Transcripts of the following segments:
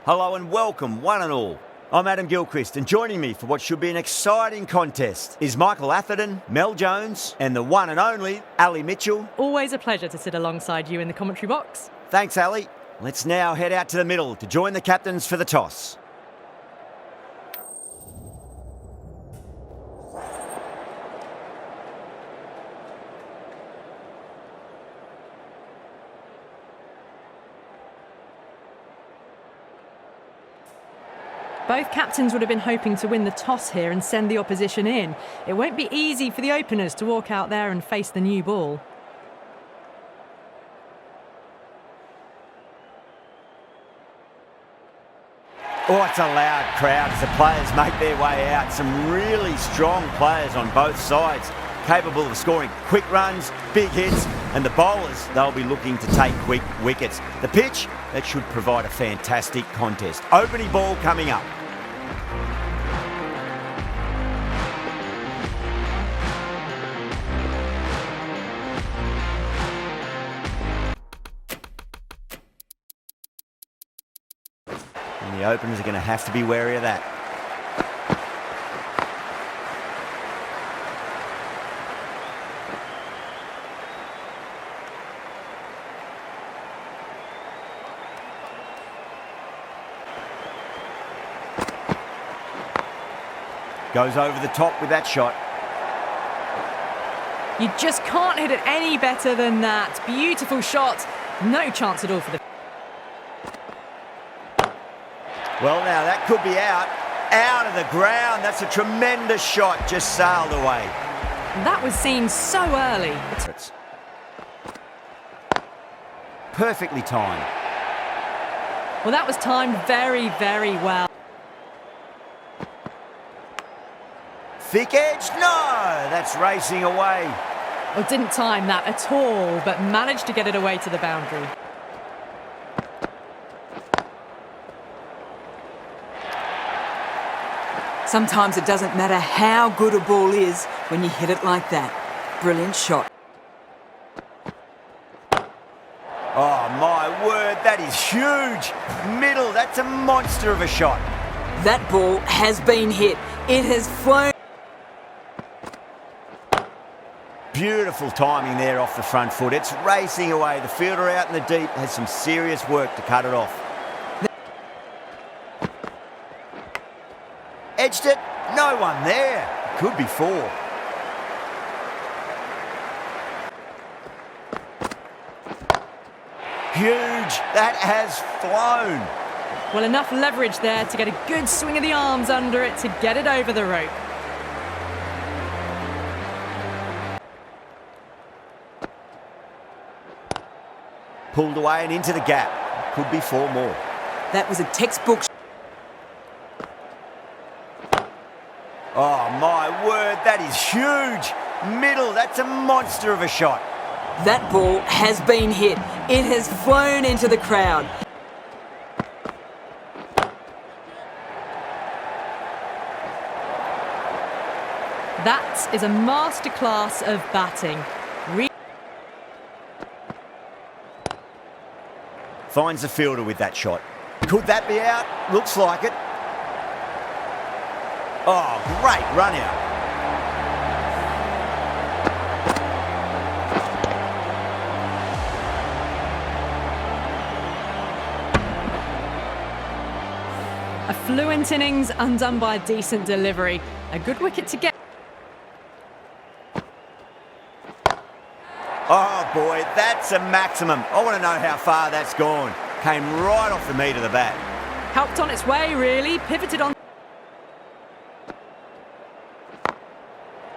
Hello and welcome, one and all. I'm Adam Gilchrist, and joining me for what should be an exciting contest is Michael Atherton, Mel Jones, and the one and only Ali Mitchell. Always a pleasure to sit alongside you in the commentary box. Thanks, Ali. Let's now head out to the middle to join the captains for the toss. Both captains would have been hoping to win the toss here and send the opposition in. It won't be easy for the openers to walk out there and face the new ball. Oh, it's a loud crowd as the players make their way out. Some really strong players on both sides, capable of scoring quick runs, big hits, and the bowlers, they'll be looking to take quick wickets. The pitch, that should provide a fantastic contest. Opening ball coming up. And the openers are going to have to be wary of that. Goes over the top with that shot. You just can't hit it any better than that. Beautiful shot. No chance at all for the... Well, now that could be out of the ground. That's a tremendous shot, just sailed away. That was seen so early. Perfectly timed. Well, that was timed very, very well. Thick edge, no, that's racing away. Well, didn't time that at all, but managed to get it away to the boundary. Sometimes it doesn't matter how good a ball is when you hit it like that. Brilliant shot. Oh, my word, that is huge. Middle, that's a monster of a shot. That ball has been hit. It has flown. Beautiful timing there off the front foot. It's racing away. The fielder out in the deep has some serious work to cut it off. Edged it, no one there. Could be four. Huge, that has flown. Well, enough leverage there to get a good swing of the arms under it to get it over the rope. Pulled away and into the gap. Could be four more. That was a textbook. Oh, my word, that is huge. Middle, that's a monster of a shot. That ball has been hit. It has flown into the crowd. That is a masterclass of batting. Finds the fielder with that shot. Could that be out? Looks like it. Oh, great run out. A fluent innings undone by a decent delivery. A good wicket to get. Oh boy, that's a maximum. I want to know how far that's gone. Came right off the meat of the bat. Helped on its way, really. Pivoted on.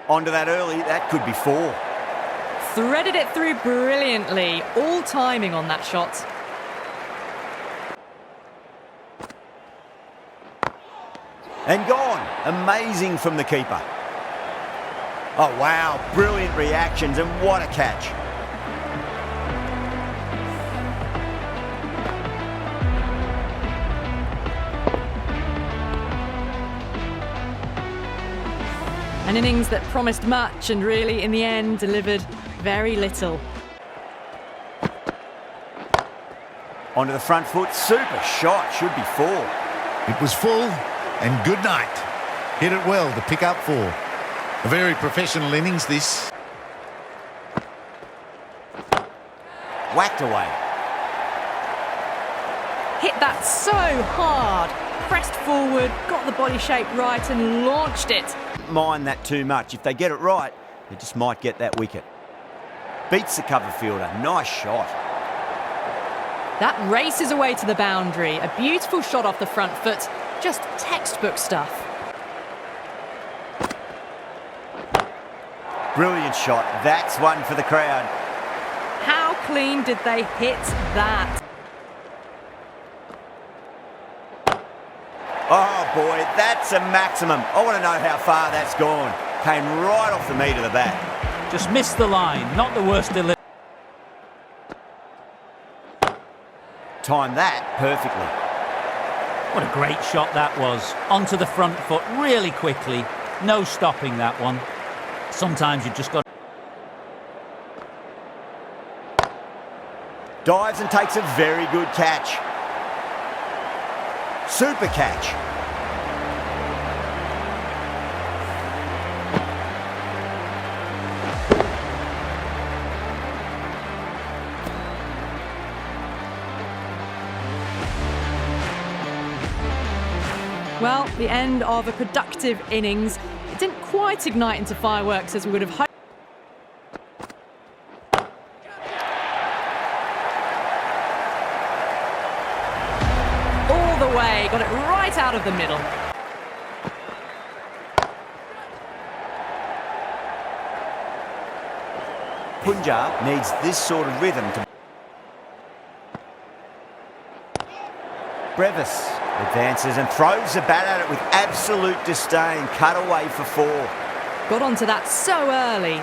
Onto that early, that could be four. Threaded it through brilliantly. All timing on that shot. And gone. Amazing from the keeper. Oh wow, brilliant reactions and what a catch. An innings that promised much and really, in the end, delivered very little. Onto the front foot. Super shot. Should be 4. It was full and good night. Hit it well to pick up 4. A very professional innings, this. Whacked away. Hit that so hard. Pressed forward, got the body shape right and launched it. Mind that too much. If they get it right, they just might get that wicket. Beats the cover fielder. Nice shot. That races away to the boundary. A beautiful shot off the front foot. Just textbook stuff. Brilliant shot. That's one for the crowd. How clean did they hit that? Oh boy, that's a maximum. I want to know how far that's gone. Came right off the meat of the bat. Just missed the line, not the worst delivery. Timed that perfectly. What a great shot that was. Onto the front foot really quickly. No stopping that one. Sometimes you just got... Dives and takes a very good catch. Super catch. Well, the end of a productive innings. It didn't quite ignite into fireworks as we would have hoped. All the way, got it right out of the middle. Punjab needs this sort of rhythm to... Brevis advances and throws the bat at it with absolute disdain. Cut away for 4. Got onto that so early.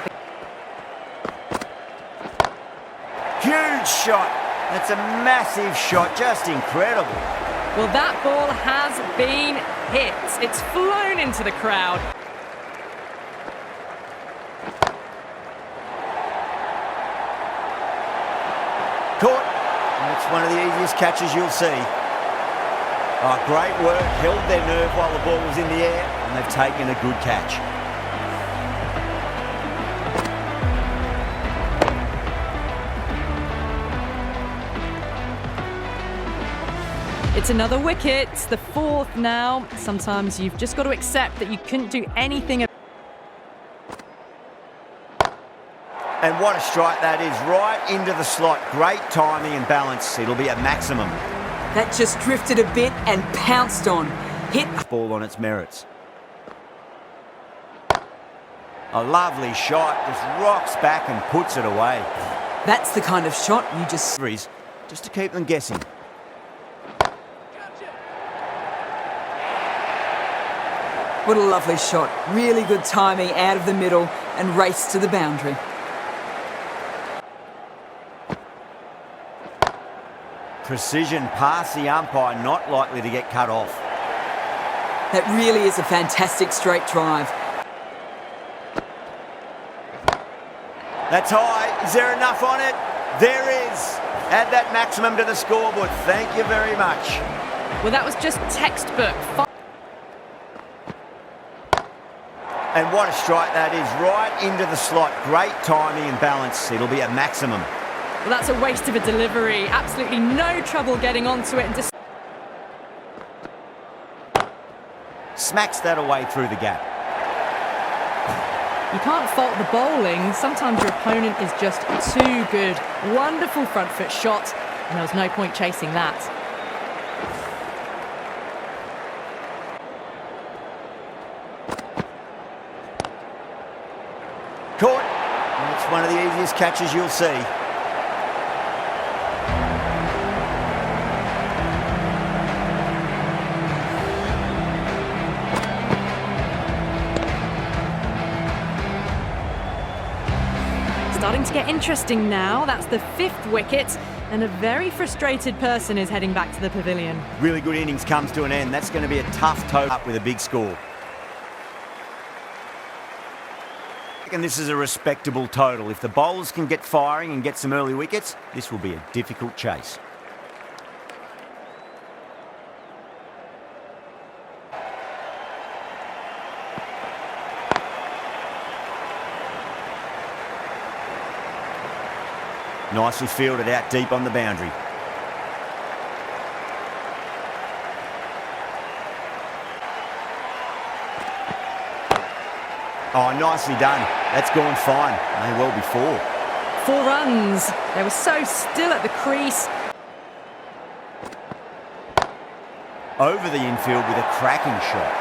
Huge shot. That's a massive shot. Just incredible. Well, that ball has been hit. It's flown into the crowd. Caught. That's one of the easiest catches you'll see. Oh, great work. Held their nerve while the ball was in the air, and they've taken a good catch. It's another wicket, the 4th now. Sometimes you've just got to accept that you couldn't do anything. And what a strike that is. Right into the slot. Great timing and balance. It'll be a maximum. That just drifted a bit and pounced on. Hit. Ball on its merits. A lovely shot. Just rocks back and puts it away. That's the kind of shot you just... Just to keep them guessing. What a lovely shot. Really good timing out of the middle and race to the boundary. Precision past the umpire, not likely to get cut off. That really is a fantastic straight drive. That's high. Is there enough on it? There is. Add that maximum to the scoreboard. Thank you very much. Well, that was just textbook. And what a strike that is. Right into the slot. Great timing and balance. It'll be a maximum. Well, that's a waste of a delivery. Absolutely no trouble getting onto it and just... Smacks that away through the gap. You can't fault the bowling. Sometimes your opponent is just too good. Wonderful front foot shot, and there was no point chasing that. Caught. And it's one of the easiest catches you'll see. Starting to get interesting now. That's the 5th wicket, and a very frustrated person is heading back to the pavilion. Really good innings comes to an end. That's going to be a tough total up with a big score. And this is a respectable total. If the bowlers can get firing and get some early wickets, this will be a difficult chase. Nicely fielded out deep on the boundary. Oh, nicely done. That's gone fine. May well be 4. 4 runs. They were so still at the crease. Over the infield with a cracking shot.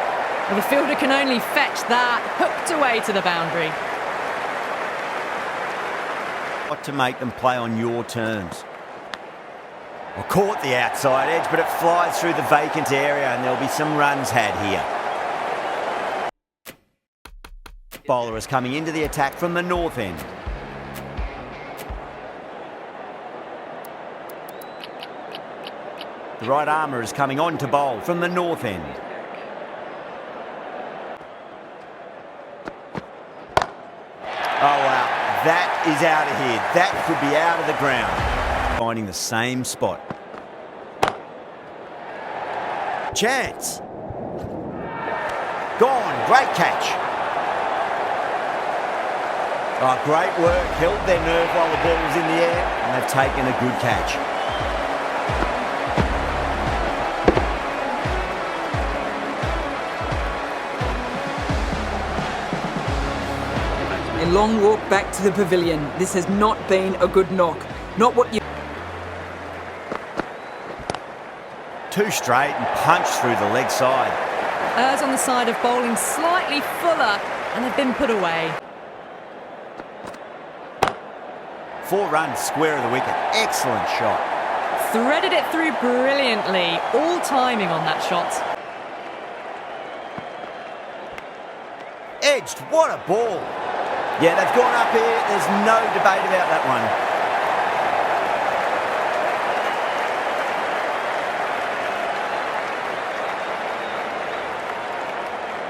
Well, the fielder can only fetch that, hooked away to the boundary. Got to make them play on your terms. Well, caught the outside edge, but it flies through the vacant area and there'll be some runs had here. Bowler is coming into the attack from the north end. The right armour is coming on to bowl from the north end. Oh wow, that is out of here. That could be out of the ground. Finding the same spot. Chance. Gone, great catch. Oh, great work, held their nerve while the ball was in the air and they've taken a good catch. A long walk back to the pavilion. This has not been a good knock. Not what you... 2 straight and punched through the leg side. Errs on the side of bowling slightly fuller and they've been put away. 4 runs square of the wicket. Excellent shot. Threaded it through brilliantly. All timing on that shot. Edged, what a ball. Yeah, they've gone up here. There's no debate about that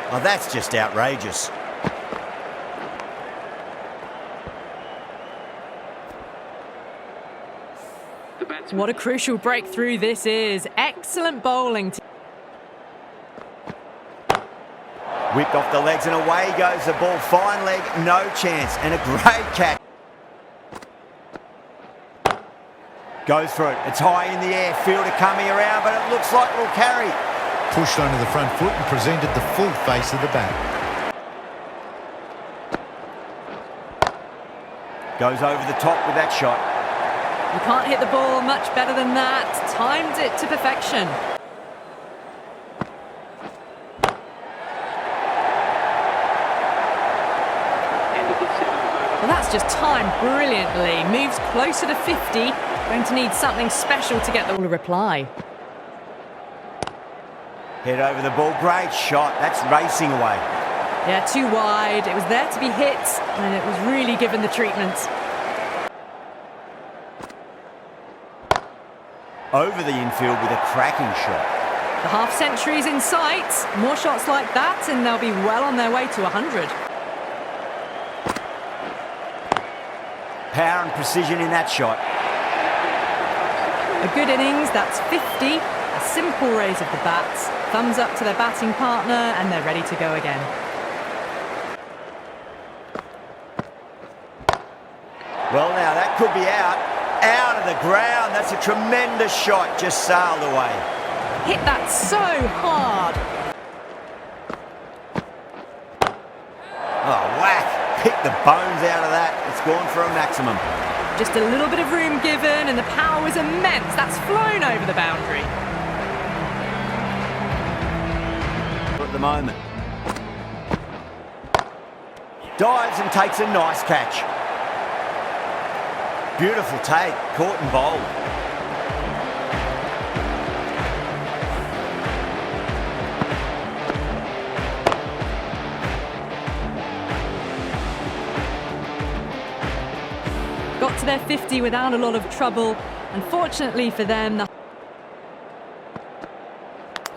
one. Oh, that's just outrageous. What a crucial breakthrough this is. Excellent bowling. Whipped off the legs and away goes the ball. Fine leg, no chance. And a great catch. Goes for it. It's high in the air. Fielder coming around, but it looks like it'll carry. Pushed onto the front foot and presented the full face of the bat. Goes over the top with that shot. You can't hit the ball much better than that. Timed it to perfection. Well, that's just timed brilliantly. Moves closer to 50. Going to need something special to get the reply. Head over the ball. Great shot. That's racing away. Yeah, too wide. It was there to be hit, and it was really given the treatment. Over the infield with a cracking shot. The half-century's in sight. More shots like that, and they'll be well on their way to 100. Power and precision in that shot. A good innings, that's 50. A simple raise of the bats. Thumbs up to their batting partner, and they're ready to go again. Well, now that could be out. Out of the ground. That's a tremendous shot. Just sailed away. Hit that so hard. Oh, whack. Picked the bones out of that. It's gone for a maximum. Just a little bit of room given, and the power was immense. That's flown over the boundary. At the moment. Dives and takes a nice catch. Beautiful take, caught and bowled. Got to their 50 without a lot of trouble. Unfortunately for them, the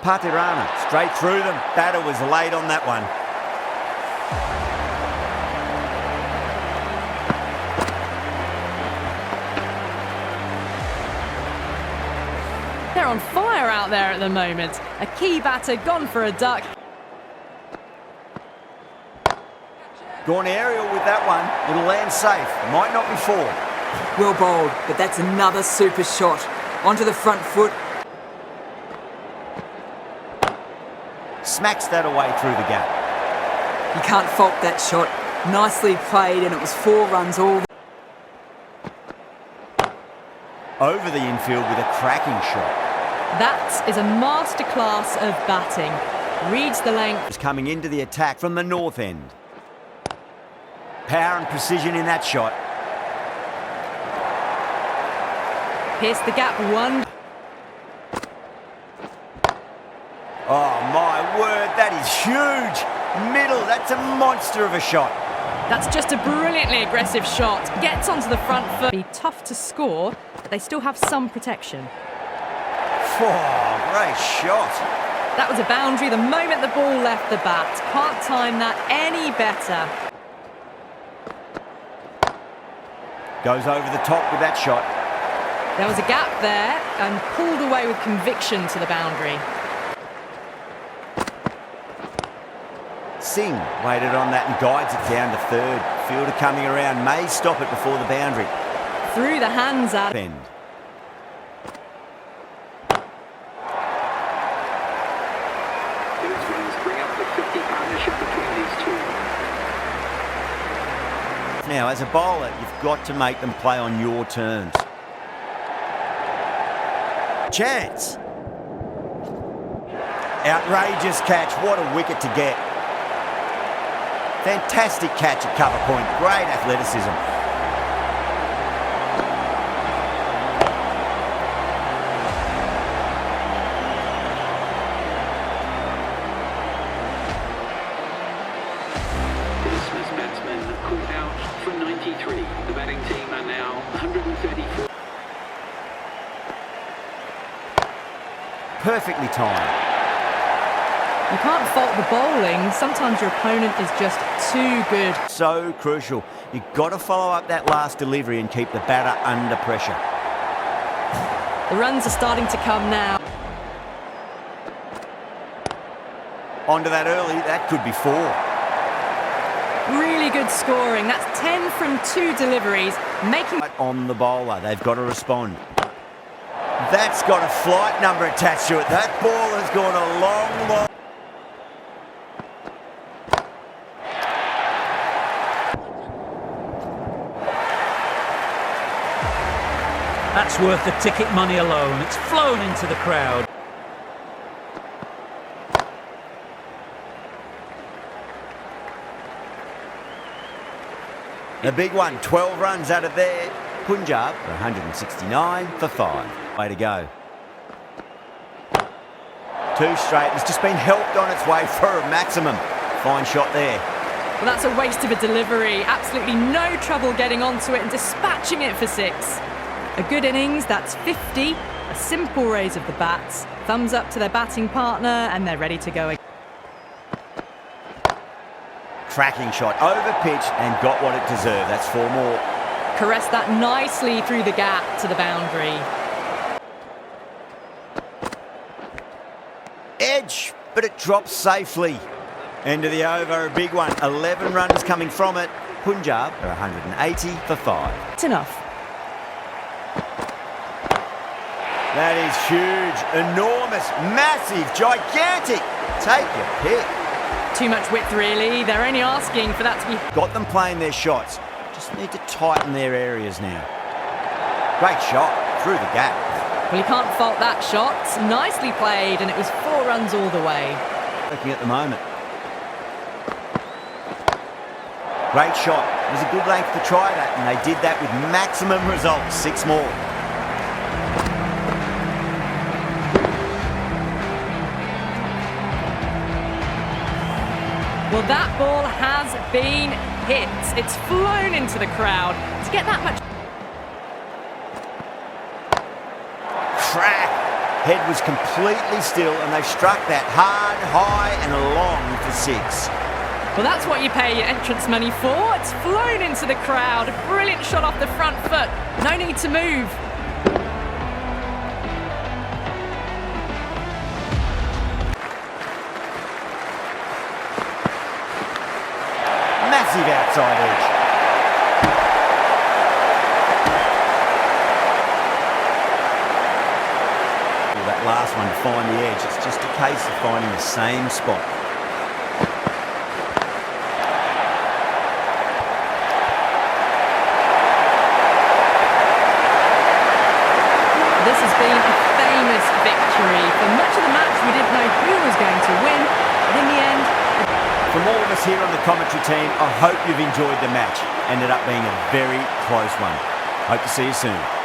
Patirana, straight through them. Batter was late on that one. they're on fire out there at the moment. A key batter gone for a duck. Gone aerial with that one. It'll land safe. Might not be 4. Well bowled, but that's another super shot. Onto the front foot. Smacks that away through the gap. You can't fault that shot. Nicely played, and it was 4 runs all. Over the infield with a cracking shot. That is a masterclass of batting. Reads the length. Is coming into the attack from the north end. Power and precision in that shot. Pierced the gap one. Oh my word, that is huge. Middle, that's a monster of a shot. That's just a brilliantly aggressive shot. Gets onto the front foot. Be tough to score, but they still have some protection. Oh, great shot. That was a boundary the moment the ball left the bat. Can't time that any better. Goes over the top with that shot. There was a gap there and pulled away with conviction to the boundary. Singh waited on that and guides it down to third. Fielder coming around, may stop it before the boundary. Through the hands at End. Those runs bring up the 50 partnership between these two. Now, as a bowler, you've got to make them play on your terms. Chance. Outrageous catch. What a wicket to get. Fantastic catch at cover point. Great athleticism. The dismissed batsman called out for 93. The batting team are now 134. Perfectly timed. You can't fault the bowling. Sometimes your opponent is just too good. So crucial. You've got to follow up that last delivery and keep the batter under pressure. The runs are starting to come now. Onto that early, that could be 4. Really good scoring. That's 10 from 2 deliveries. Making On the bowler, they've got to respond. That's got a flight number attached to it. That ball has gone a long. That's worth the ticket money alone. It's flown into the crowd. A big one, 12 runs out of there. Punjab for 169 for 5. Way to go. 2 straight. It's just been helped on its way for a maximum. Fine shot there. Well, that's a waste of a delivery. Absolutely no trouble getting onto it and dispatching it for 6. A good innings, that's 50. A simple raise of the bats. Thumbs up to their batting partner and they're ready to go again. Cracking shot over pitch and got what it deserved. That's 4 more. Caressed that nicely through the gap to the boundary. Edge, but it drops safely. End of the over, a big one. 11 runs coming from it. Punjab are 180 for 5. It's enough. That is huge, enormous, massive, gigantic. Take your pick. Too much width, really. They're only asking for that to be... Got them playing their shots. Just need to tighten their areas now. Great shot through the gap. Well, you can't fault that shot. Nicely played, and it was 4 runs all the way. Working at the moment. Great shot. It was a good length to try that, and they did that with maximum results. 6 more. Well, that ball has been hit. It's flown into the crowd. To get that much... Crack. Head was completely still, and they struck that hard, high, and long for 6. Well, that's what you pay your entrance money for. It's flown into the crowd. A brilliant shot off the front foot. No need to move. Massive outside edge. last one to find the edge. It's just a case of finding the same spot. This has been a famous victory. For much of the match, we didn't know who was going to win, but in the end... From all of us here on the commentary team, I hope you've enjoyed the match. Ended up being a very close one. Hope to see you soon.